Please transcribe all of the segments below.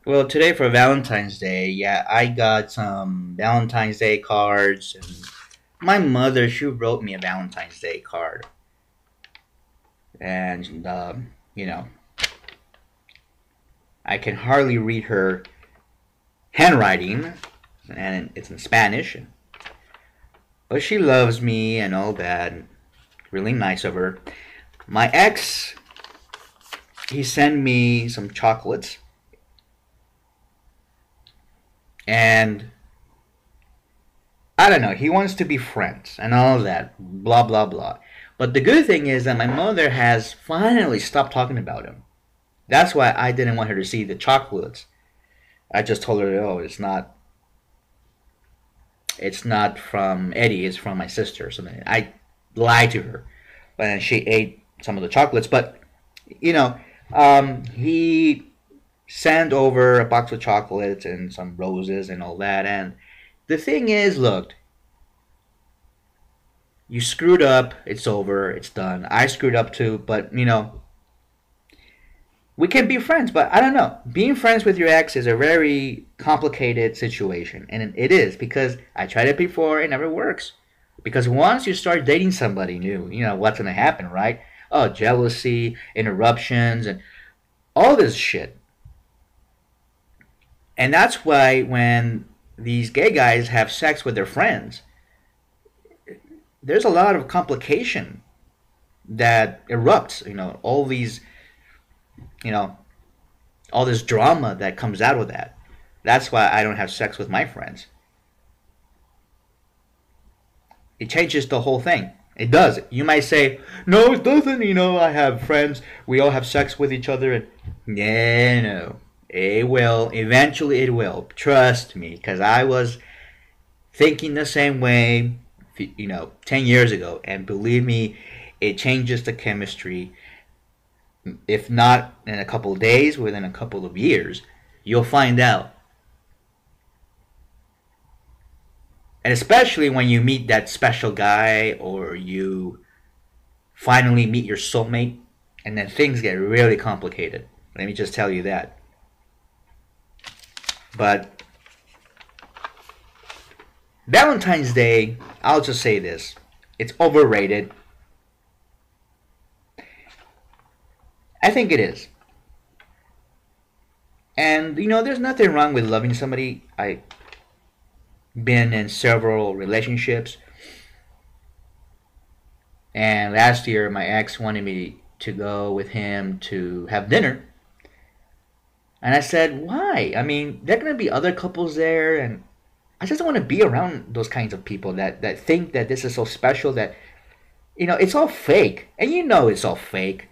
Well, today for Valentine's Day, yeah, I got some Valentine's Day cards. And my mother, she wrote me a Valentine's Day card. And, you know, I can hardly read her handwriting, and it's in Spanish. But she loves me and all that. Really nice of her. My ex, he sent me some chocolates. And I don't know. He wants to be friends and all that, blah blah blah. But the good thing is that my mother has finally stopped talking about him. That's why I didn't want her to see the chocolates. I just told her, "Oh, it's not from Eddie. It's from my sister." Or something. I lied to her, and she ate some of the chocolates. But you know, he sent over a box of chocolates and some roses and all that. And the thing is, look, you screwed up. It's over. It's done. I screwed up too, but we can be friends. But I don't know. Being friends with your ex is a very complicated situation, and it is because I tried it before. It never works. Because once you start dating somebody new, you know what's gonna happen, right? Oh, jealousy, interruptions, and all this shit. And that's why when these gay guys have sex with their friends, there's a lot of complication that erupts. All these you know, all this drama that comes out of that. That's why I don't have sex with my friends. It changes the whole thing. It does. You might say, no, it doesn't. I have friends. We all have sex with each other. And yeah, no. It will. Eventually, it will. Trust me. Because I was thinking the same way, 10 years ago. And believe me, it changes the chemistry. If not in a couple of days, within a couple of years, you'll find out. And especially when you meet that special guy or you finally meet your soulmate, and then things get really complicated. Let me just tell you that. But Valentine's Day, I'll just say this, it's overrated. I think it is. And there's nothing wrong with loving somebody. I've been in several relationships, and last year my ex wanted me to go with him to have dinner. And I said, why? I mean, there are going to be other couples there, and I just don't want to be around those kinds of people that think that this is so special that, it's all fake. And it's all fake.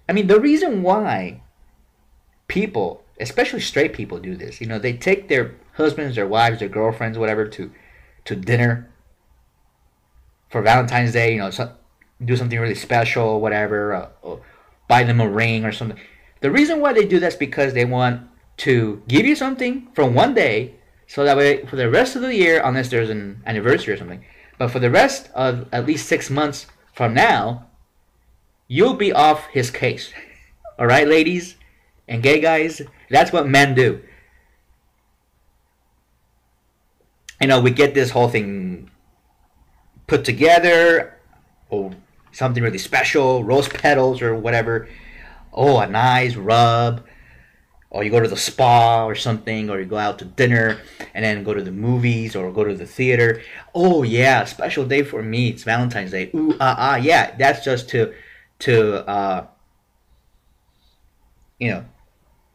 I mean, the reason why people, especially straight people, do this, they take their husbands, their wives, their girlfriends, whatever, to dinner for Valentine's Day, do something really special, whatever, or buy them a ring or something. The reason why they do that is because they want to give you something for one day, so that way for the rest of the year, unless there's an anniversary or something, but for the rest of at least 6 months from now, you'll be off his case. All right, ladies and gay guys, that's what men do. We get this whole thing put together, or something really special, rose petals or whatever. Oh, a nice rub, or you go to the spa or something, or you go out to dinner and then go to the movies or go to the theater. Oh yeah, special day for me. It's Valentine's Day. Ooh yeah. That's just to you know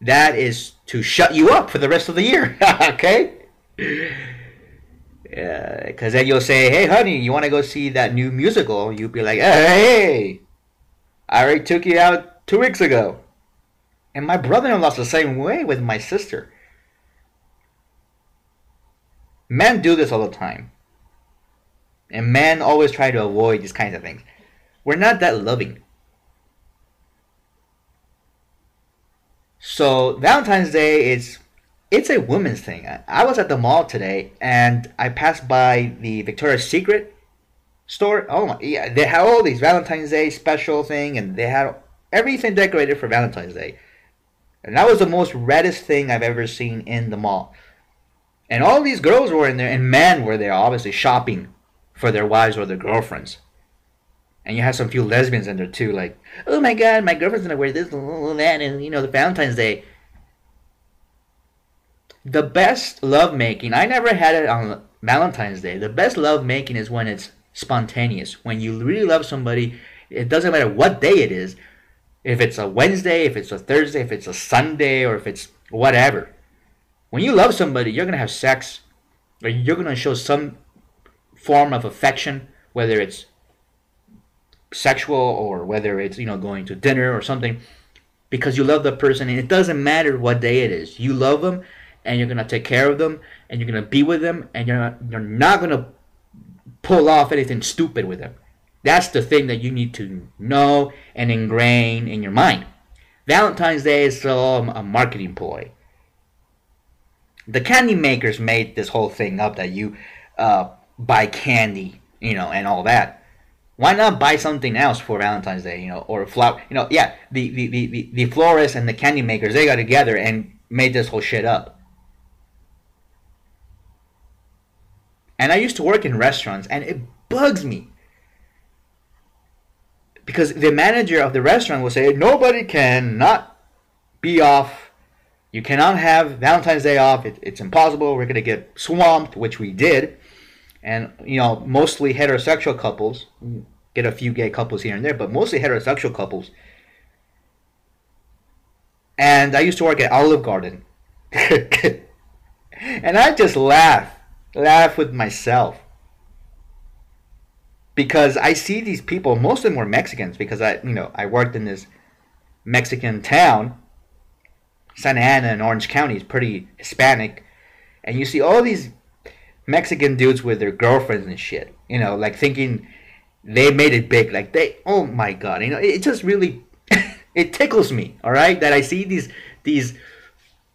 that is to shut you up for the rest of the year. Okay. Because then you'll say, hey honey, you want to go see that new musical? You'll be like, hey, I already took you out 2 weeks ago. And my brother-in-law's the same way with my sister. Men do this all the time. And men always try to avoid these kinds of things. We're not that loving. So Valentine's Day is it's a women's thing. I was at the mall today and I passed by the Victoria's Secret store. Oh my, yeah, they had all these Valentine's Day special thing, and they had everything decorated for Valentine's Day. And that was the most reddest thing I've ever seen in the mall. And all these girls were in there, and men were there, obviously shopping for their wives or their girlfriends. And you had some few lesbians in there too, like, oh my god, my girlfriend's gonna wear this and that, and the Valentine's Day. The best love making, I never had it on Valentine's Day. The best love making is when it's spontaneous. When you really love somebody, it doesn't matter what day it is. If it's a Wednesday, if it's a Thursday, if it's a Sunday, or if it's whatever. When you love somebody, you're going to have sex, or you're going to show some form of affection, whether it's sexual or whether it's, going to dinner or something, because you love the person, and it doesn't matter what day it is. You love them, and you're going to take care of them, and you're going to be with them, and you're not going to pull off anything stupid with them. That's the thing that you need to know and ingrain in your mind. Valentine's Day is still a marketing ploy. The candy makers made this whole thing up that you buy candy, and all that. Why not buy something else for Valentine's Day, or a flower? Yeah, the florists and the candy makers, they got together and made this whole shit up. And I used to work in restaurants, and it bugs me. Because the manager of the restaurant will say, nobody can not be off. You cannot have Valentine's Day off. It's impossible. We're going to get swamped, which we did. And, mostly heterosexual couples. Get a few gay couples here and there, but mostly heterosexual couples. And I used to work at Olive Garden. And I just laugh with myself. Because I see these people, most of them were Mexicans, because I worked in this Mexican town. Santa Ana in Orange County is pretty Hispanic. And you see all these Mexican dudes with their girlfriends and shit. Like thinking they made it big. Like oh my god. It just really, it tickles me, alright? That I see these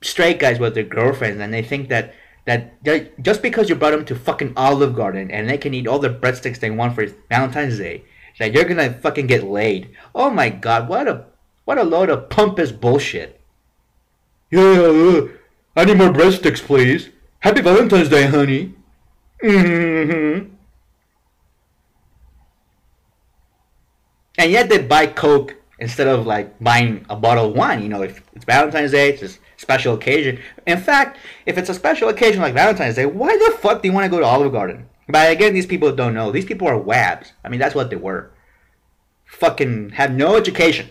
straight guys with their girlfriends, and they think that just because you brought them to fucking Olive Garden and they can eat all the breadsticks they want for Valentine's Day, that you're gonna fucking get laid. Oh my god, what a load of pompous bullshit. Yeah, I need more breadsticks, please. Happy Valentine's Day, honey. Mm-hmm. And yet they buy Coke instead of like buying a bottle of wine. If it's Valentine's Day, it's just special occasion. In fact, if it's a special occasion like Valentine's Day, why the fuck do you want to go to Olive Garden? But again, these people don't know. These people are wabs. I mean, that's what they were. Fucking have no education.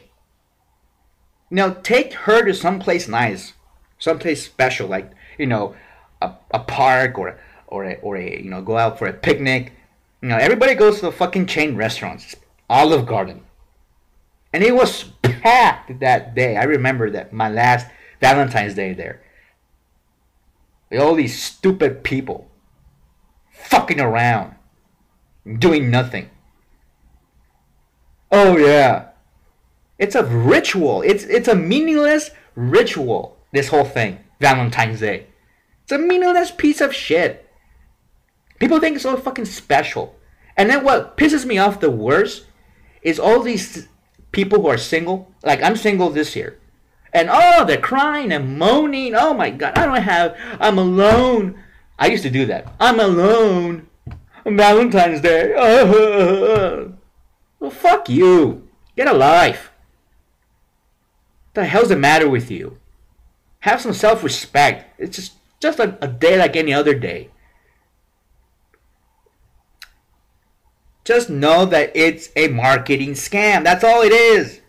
Take her to someplace nice, someplace special, like a park or a go out for a picnic. Everybody goes to the fucking chain restaurants. Olive Garden. And it was packed that day. I remember that my last Valentine's Day there. With all these stupid people fucking around, doing nothing. Oh yeah. It's a ritual. It's a meaningless ritual, this whole thing. Valentine's Day. It's a meaningless piece of shit. People think it's so fucking special. And then what pisses me off the worst is all these people who are single. Like, I'm single this year. And they're crying and moaning. Oh my god, I'm alone. I used to do that. I'm alone. Valentine's Day. Well, fuck you. Get a life. What the hell's the matter with you? Have some self-respect. It's just a day like any other day. Just know that it's a marketing scam. That's all it is.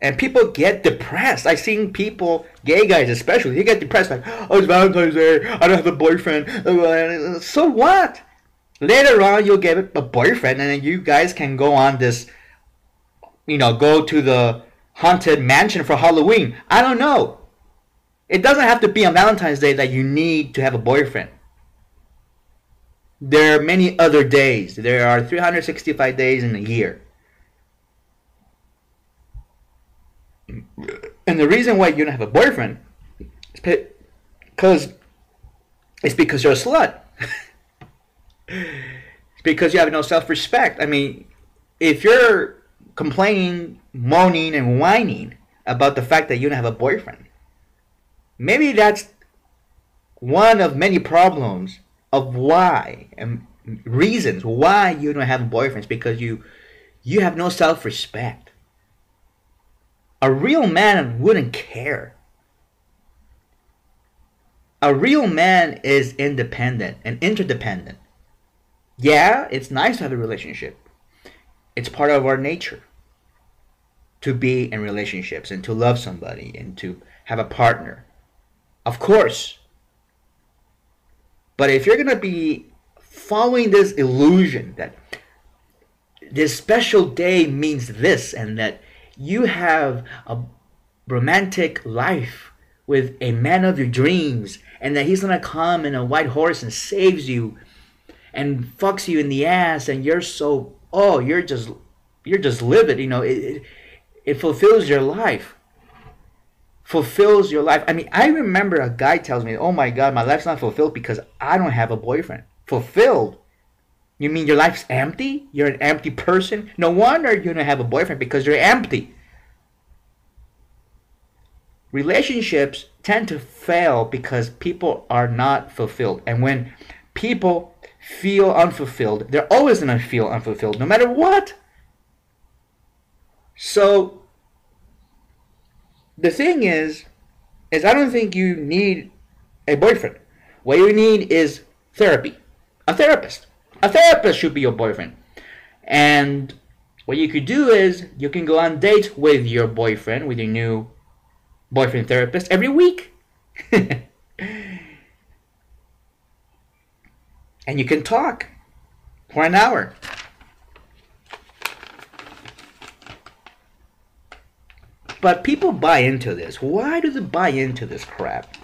And people get depressed. I've seen people, gay guys especially, they get depressed like, oh, it's Valentine's Day, I don't have a boyfriend. So what? Later on, you'll get a boyfriend, and then you guys can go on this, go to the haunted mansion for Halloween. I don't know. It doesn't have to be on Valentine's Day that you need to have a boyfriend. There are many other days. There are 365 days in a year. And the reason why you don't have a boyfriend is because you're a slut. It's because you have no self-respect. I mean, if you're complaining, moaning, and whining about the fact that you don't have a boyfriend. Maybe that's one of many problems of why and reasons why you don't have boyfriends, because you have no self-respect. A real man wouldn't care. A real man is independent and interdependent. Yeah, it's nice to have a relationship. It's part of our nature to be in relationships and to love somebody and to have a partner. Of course. But if you're going to be following this illusion that this special day means this and that you have a romantic life with a man of your dreams and that he's going to come in a white horse and saves you and fucks you in the ass and you're so, oh, you're just livid, it fulfills your life. Fulfills your life. I mean, I remember a guy tells me, oh my God, my life's not fulfilled because I don't have a boyfriend. Fulfilled? You mean your life's empty? You're an empty person? No wonder you don't have a boyfriend, because you're empty. Relationships tend to fail because people are not fulfilled. And when people feel unfulfilled, they're always going to feel unfulfilled no matter what. So the thing is I don't think you need a boyfriend. What you need is therapy. A therapist. A therapist should be your boyfriend. And what you could do is you can go on dates with your boyfriend, with your new boyfriend therapist every week. And you can talk for an hour. But people buy into this. Why do they buy into this crap?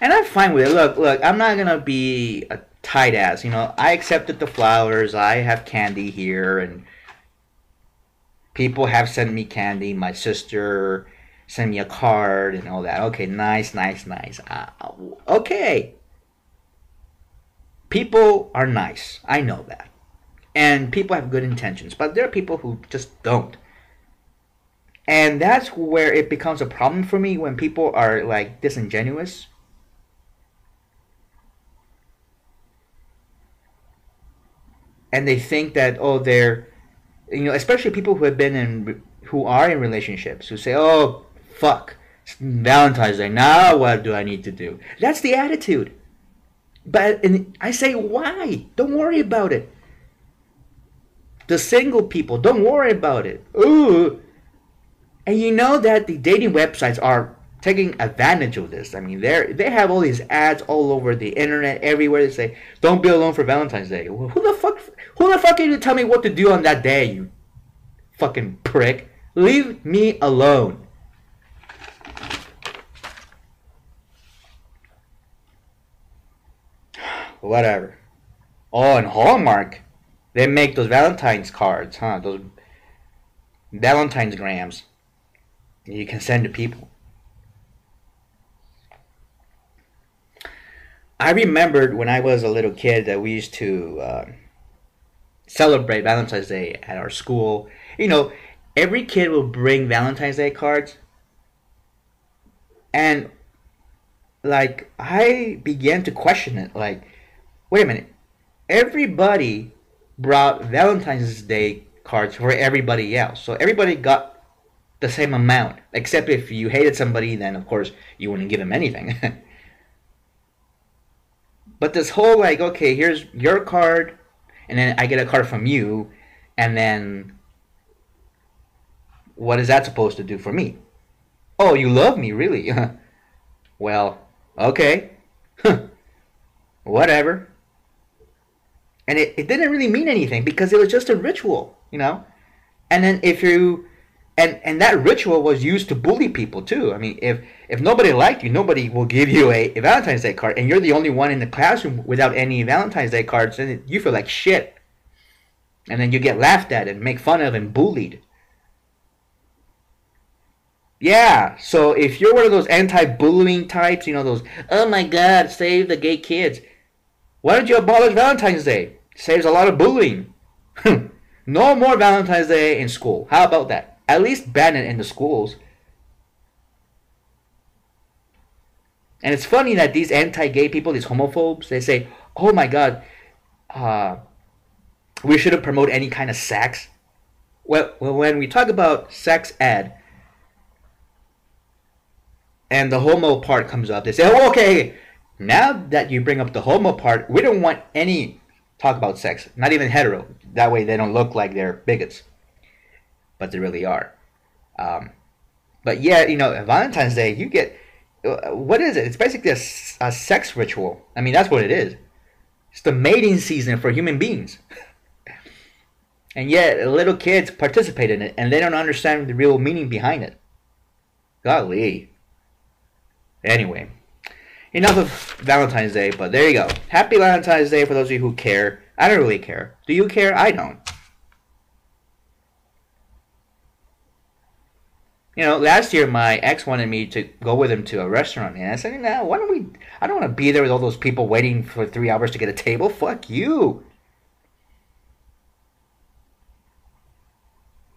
And I'm fine with it. Look, I'm not going to be a tight ass. I accepted the flowers. I have candy here. And people have sent me candy. My sister sent me a card and all that. Okay, nice. Okay. People are nice. I know that. And people have good intentions. But there are people who just don't. And that's where it becomes a problem for me, when people are like disingenuous. And they think that, oh, they're, especially people who are in relationships, who say, oh, fuck, it's Valentine's Day, now what do I need to do? That's the attitude. But I say, why? Don't worry about it. The single people, don't worry about it. Ooh. And you know that the dating websites are taking advantage of this. I mean, they have all these ads all over the internet, everywhere. They say, "Don't be alone for Valentine's Day." Well, who the fuck are you to tell me what to do on that day, you fucking prick? Leave me alone. Whatever. Oh, and Hallmark, they make those Valentine's cards, huh? Those Valentine's grams. You can send to people. I remembered when I was a little kid that we used to celebrate Valentine's Day at our school. Every kid will bring Valentine's Day cards. And, I began to question it. Wait a minute. Everybody brought Valentine's Day cards for everybody else. So everybody got the same amount, except if you hated somebody, then of course you wouldn't give them anything. But this whole okay, here's your card, and then I get a card from you, and then what is that supposed to do for me? Oh, you love me, really? Well, okay. Whatever. And it didn't really mean anything because it was just a ritual, And then if you And that ritual was used to bully people too. I mean, if nobody liked you, nobody will give you a Valentine's Day card, and you're the only one in the classroom without any Valentine's Day cards, and you feel like shit. And then you get laughed at and make fun of and bullied. Yeah, so if you're one of those anti-bullying types, those, oh my God, save the gay kids. Why don't you abolish Valentine's Day? It saves a lot of bullying. No more Valentine's Day in school. How about that? At least ban it in the schools. And it's funny that these anti-gay people, these homophobes, they say, "Oh my God, uh, we shouldn't promote any kind of sex." Well, when we talk about sex ed and the homo part comes up, they say, "Oh, okay. Now that you bring up the homo part, we don't want any talk about sex, not even hetero. That way they don't look like they're bigots, but they really are." But yeah, Valentine's Day, you get what is it? It's basically a sex ritual. I mean, that's what it is. It's the mating season for human beings. And yet, little kids participate in it, and they don't understand the real meaning behind it. Golly. Anyway, enough of Valentine's Day, but there you go. Happy Valentine's Day for those of you who care. I don't really care. Do you care? I don't. Last year my ex wanted me to go with him to a restaurant, and I said, "No, why don't we? I don't want to be there with all those people waiting for 3 hours to get a table. Fuck you."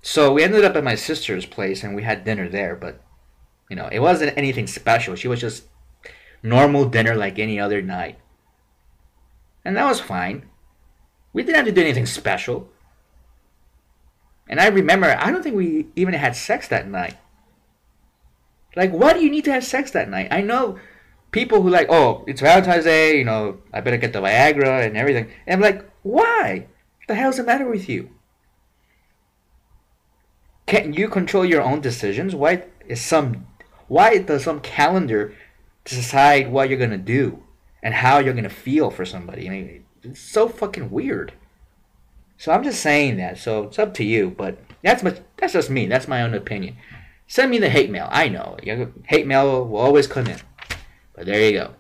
So we ended up at my sister's place, and we had dinner there. But it wasn't anything special. She was just normal dinner like any other night, and that was fine. We didn't have to do anything special. And I remember, I don't think we even had sex that night. Like, why do you need to have sex that night? I know people who like, "Oh, it's Valentine's Day, I better get the Viagra and everything." And I'm like, why? What the hell's the matter with you? Can't you control your own decisions? Why does some calendar decide what you're gonna do and how you're gonna feel for somebody? I mean, it's so fucking weird. So I'm just saying that. So it's up to you, but that's just me. That's my own opinion. Send me the hate mail. I know. Hate mail will always come in. But there you go.